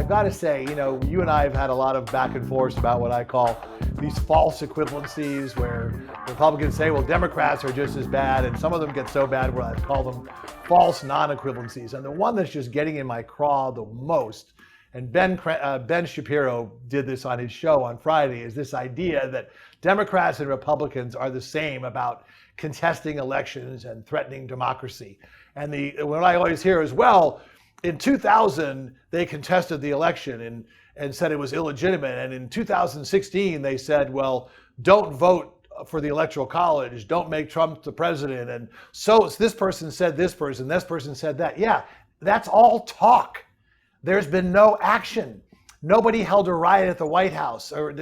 I've got to say, you and I have had a lot of back and forth about what I call these false equivalencies, where Republicans say, well, Democrats are just as bad, and some of them get so bad where I call them false non-equivalencies. And the one that's just getting in my craw the most, and Ben Shapiro did this on his show on Friday, is this idea that Democrats and Republicans are the same about contesting elections and threatening democracy. And what I always hear is, well, in 2000, they contested the election and said it was illegitimate. And in 2016, they said, well, don't vote for the Electoral College, don't make Trump the president. And so this person said this person said that. Yeah, that's all talk. There's been no action. Nobody held a riot at the White House or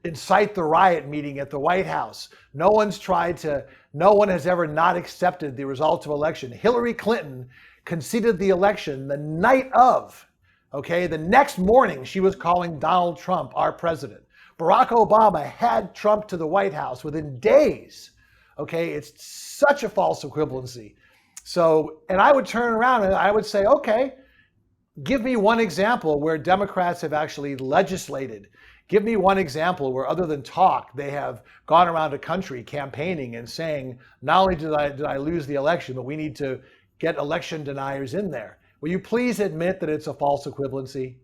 incite the riot meeting at the White House. No one has ever not accepted the results of election. Hillary Clinton conceded the election the night of, the next morning she was calling Donald Trump our president. Barack Obama had Trump to the White House within days. It's such a false equivalency. So, and I would turn around and I would say, give me one example where Democrats have actually legislated. Give me one example where, other than talk, they have gone around the country campaigning and saying, not only did I lose the election, but we need to get election deniers in there. Will you please admit that it's a false equivalency?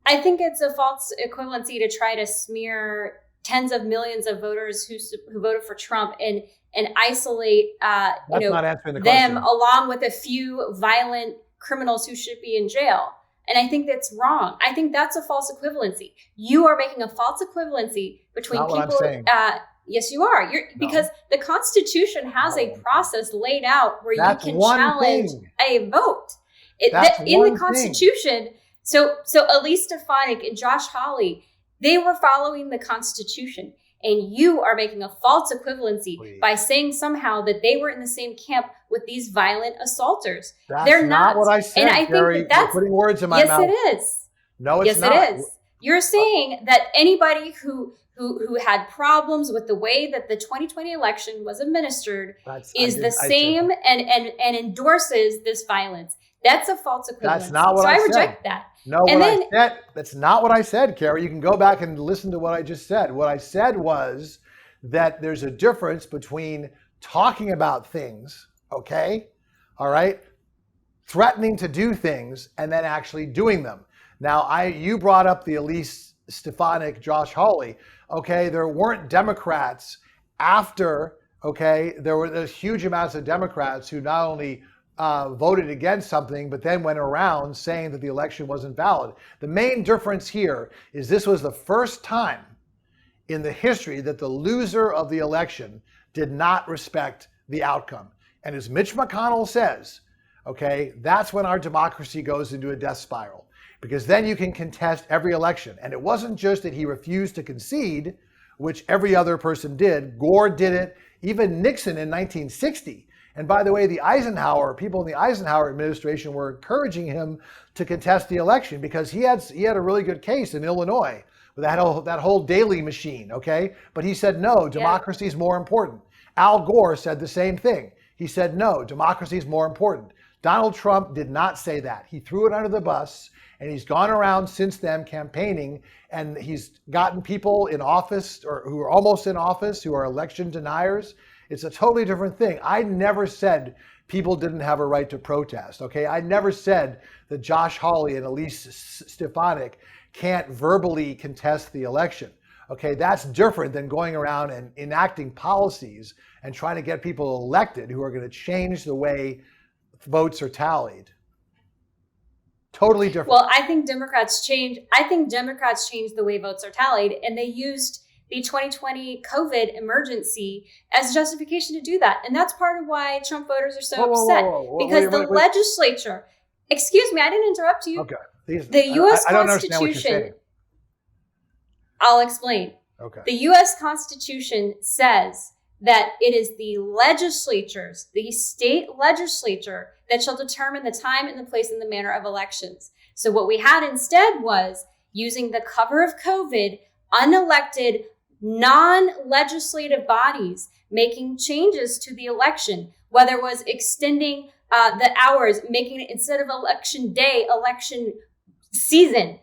I think it's a false equivalency to try to smear tens of millions of voters who voted for Trump and isolate them along with a few violent criminals who should be in jail. And I think that's wrong. I think that's a false equivalency. You are making a false equivalency between people. What I'm saying. Yes, you are. Because the Constitution has a process laid out where you can challenge a vote. In the Constitution. So Elise Stefanik and Josh Hawley, they were following the Constitution. And you are making a false equivalency by saying somehow that they were in the same camp with these violent assaulters. They're not what I said, and I Gary. Think that's putting words in my mouth. Yes, it is. No, it's not. Yes, it is. You're saying that anybody who had problems with the way that the 2020 election was administered is the same and endorses this violence. That's a false equivalency. That's not what I said. So I reject that. No, that's not what I said, Carrie. You can go back and listen to what I just said. What I said was that there's a difference between talking about things, threatening to do things, and then actually doing them. Now, you brought up the Elise Stefanik, Josh Hawley. There weren't Democrats after, there were those huge amounts of Democrats who not only voted against something, but then went around saying that the election wasn't valid. The main difference here is this was the first time in the history that the loser of the election did not respect the outcome. And as Mitch McConnell says, that's when our democracy goes into a death spiral, because then you can contest every election. And it wasn't just that he refused to concede, which every other person did. Gore did it, even Nixon in 1960. And by the way, people in the Eisenhower administration were encouraging him to contest the election because he had a really good case in Illinois with that whole Daley machine, But he said, no, democracy is more important. Al Gore said the same thing. He said, no, democracy is more important. Donald Trump did not say that. He threw it under the bus, and he's gone around since then campaigning, and he's gotten people in office or who are almost in office who are election deniers. It's a totally different thing. I never said people didn't have a right to protest, I never said that Josh Hawley and Elise Stefanik can't verbally contest the election, That's different than going around and enacting policies and trying to get people elected who are going to change the way votes are tallied. Totally different. Well, I think Democrats changed the way votes are tallied, and they used the 2020 COVID emergency as justification to do that. And that's part of why Trump voters are so upset. Because the legislature, excuse me, I didn't interrupt you. Okay. The U.S. I don't understand what you're saying. I'll explain. Okay. The U.S. Constitution says that it is the legislatures, the state legislature, that shall determine the time and the place and the manner of elections. So what we had instead was, using the cover of COVID, unelected, non-legislative bodies making changes to the election, whether it was extending the hours, making it instead of election day, election season.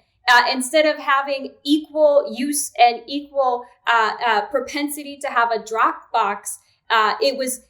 Instead of having equal use and equal propensity to have a drop box, it was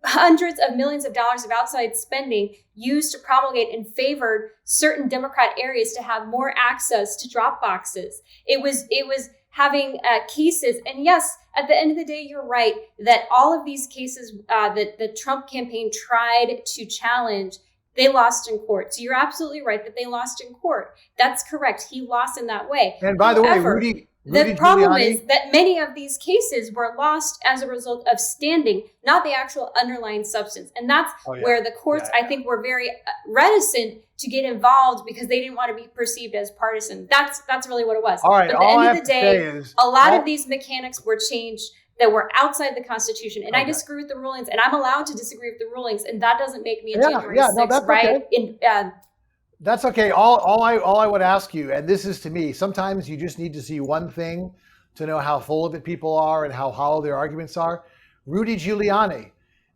hundreds of millions of dollars of outside spending used to promulgate and favored certain Democrat areas to have more access to drop boxes. It was having cases. And yes, at the end of the day, you're right that all of these cases that the Trump campaign tried to challenge, they lost in court. So you're absolutely right that they lost in court. That's correct. He lost in that way. And by the way, Rudy the problem Giuliani, is that many of these cases were lost as a result of standing, not the actual underlying substance. And that's where the courts, I think, were very reticent to get involved because they didn't want to be perceived as partisan. That's really what it was. All right, but at the end of the day, a lot of these mechanics were changed that were outside the Constitution. And I disagree with the rulings, and I'm allowed to disagree with the rulings, and that doesn't make me a January 6th, right? Okay. That's okay. All I would ask you, and this is to me, sometimes you just need to see one thing to know how full of it people are and how hollow their arguments are. Rudy Giuliani,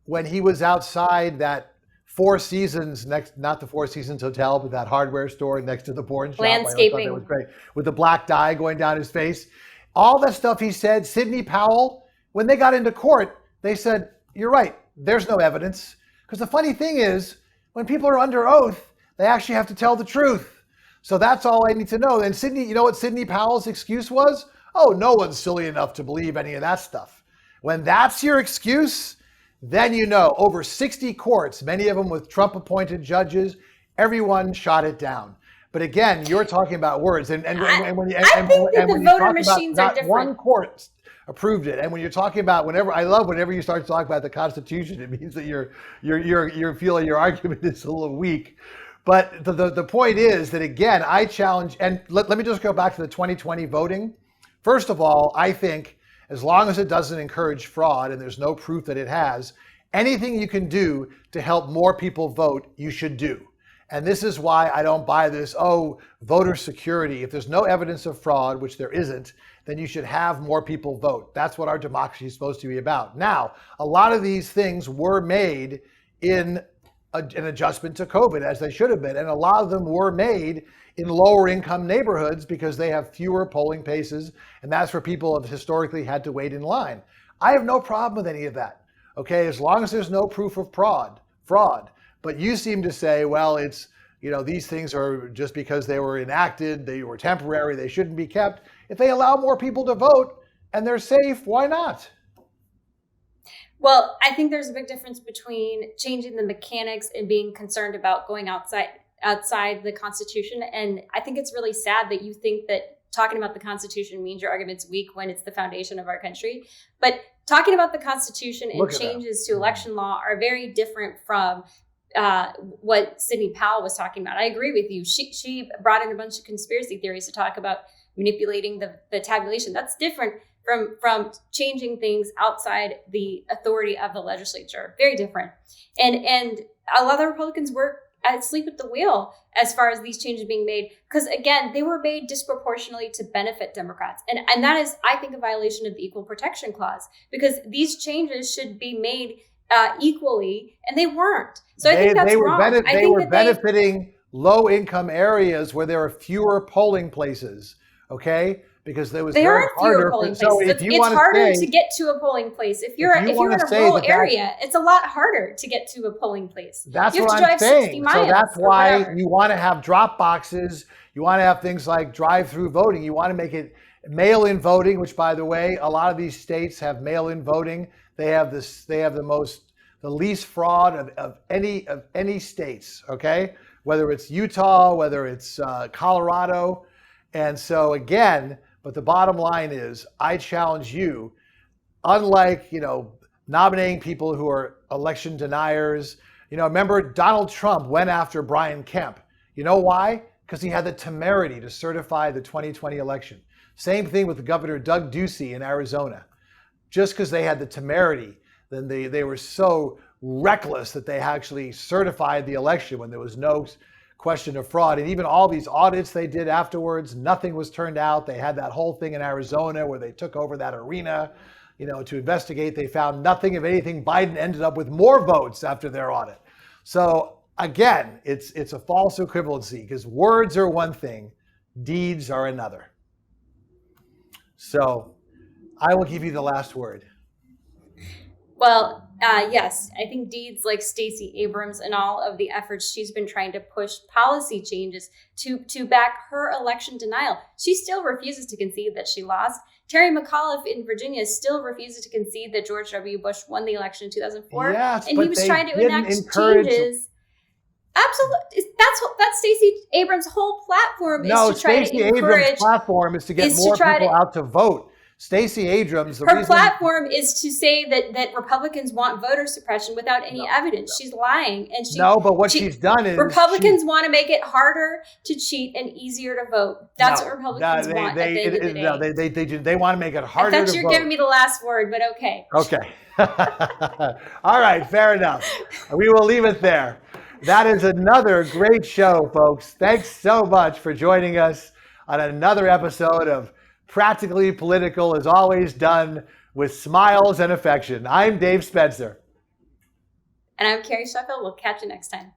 when he was outside that Four Seasons, not the Four Seasons Hotel, but that hardware store next to the porn shop. Landscaping. That was great. With the black dye going down his face. All that stuff he said, Sidney Powell, when they got into court, they said, you're right, there's no evidence. Because the funny thing is, when people are under oath, they actually have to tell the truth. So that's all I need to know. And Sidney, you know what Sidney Powell's excuse was? Oh, no one's silly enough to believe any of that stuff. When that's your excuse, then you know, over 60 courts, many of them with Trump-appointed judges, everyone shot it down. But again, you're talking about words. And when you talk about not one court approved it. And when you're talking about whenever you start to talk about the Constitution, it means that you're feeling your argument is a little weak. But the point is that, again, I challenge, and let me just go back to the 2020 voting. First of all, I think as long as it doesn't encourage fraud and there's no proof that it has, anything you can do to help more people vote, you should do. And this is why I don't buy this, voter security. If there's no evidence of fraud, which there isn't, then you should have more people vote. That's what our democracy is supposed to be about. Now, a lot of these things were made in an adjustment to COVID, as they should have been. And a lot of them were made in lower income neighborhoods because they have fewer polling places. And that's where people have historically had to wait in line. I have no problem with any of that, okay? As long as there's no proof of fraud. But you seem to say, well, it's, these things are just because they were enacted, they were temporary, they shouldn't be kept. If they allow more people to vote and they're safe, why not? Well, I think there's a big difference between changing the mechanics and being concerned about going outside the Constitution. And I think it's really sad that you think that talking about the Constitution means your argument's weak when it's the foundation of our country. But talking about the Constitution and changes to election law are very different from what Sidney Powell was talking about. I agree with you. She brought in a bunch of conspiracy theories to talk about manipulating the tabulation. That's different from changing things outside the authority of the legislature. Very different. And a lot of the Republicans were asleep at the wheel as far as these changes being made, because again, they were made disproportionately to benefit Democrats. And that is, I think, a violation of the Equal Protection Clause, because these changes should be made equally, and they weren't. So I think that's wrong. They were benefiting low-income areas where there are fewer polling places, okay? Because there was very harder. So if you it's harder to get to a polling place. If you're in a rural area, it's a lot harder to get to a polling place. That's what I'm saying. So that's why you want to have drop boxes. You want to have things like drive-through voting. You want to make it mail-in voting, which, by the way, a lot of these states have mail-in voting. They have this. They have the least fraud of any states. Okay, whether it's Utah, whether it's Colorado, and so again. But the bottom line is, I challenge you, unlike, nominating people who are election deniers. Remember Donald Trump went after Brian Kemp. You know why? Because he had the temerity to certify the 2020 election. Same thing with the governor Doug Ducey in Arizona. Just because they had the temerity, then they were so reckless that they actually certified the election when there was no question of fraud. And even all these audits they did afterwards, nothing was turned out. They had that whole thing in Arizona where they took over that arena, to investigate. They found nothing. If anything, Biden ended up with more votes after their audit. So again, it's a false equivalency because words are one thing, deeds are another. So I will give you the last word. Well, yes, I think deeds like Stacey Abrams and all of the efforts she's been trying to push policy changes to back her election denial. She still refuses to concede that she lost. Terry McAuliffe in Virginia still refuses to concede that George W. Bush won the election in 2004. Yes, and he was trying to enact changes. Absolutely. That's Stacey Abrams' whole platform is to try to encourage. Abrams' platform is to get more people out to vote. Stacey Abrams, her platform is to say that Republicans want voter suppression without any evidence. She's lying, and but what she's done is Republicans want to make it harder to cheat and easier to vote. That's what Republicans want. At the end of the day. They want to make it harder. I thought you're giving me the last word, but okay. Okay. All right, fair enough. We will leave it there. That is another great show, folks. Thanks so much for joining us on another episode of Practically Political, as always, done with smiles and affection. I'm Dave Spencer. And I'm Carrie Sheffield. We'll catch you next time.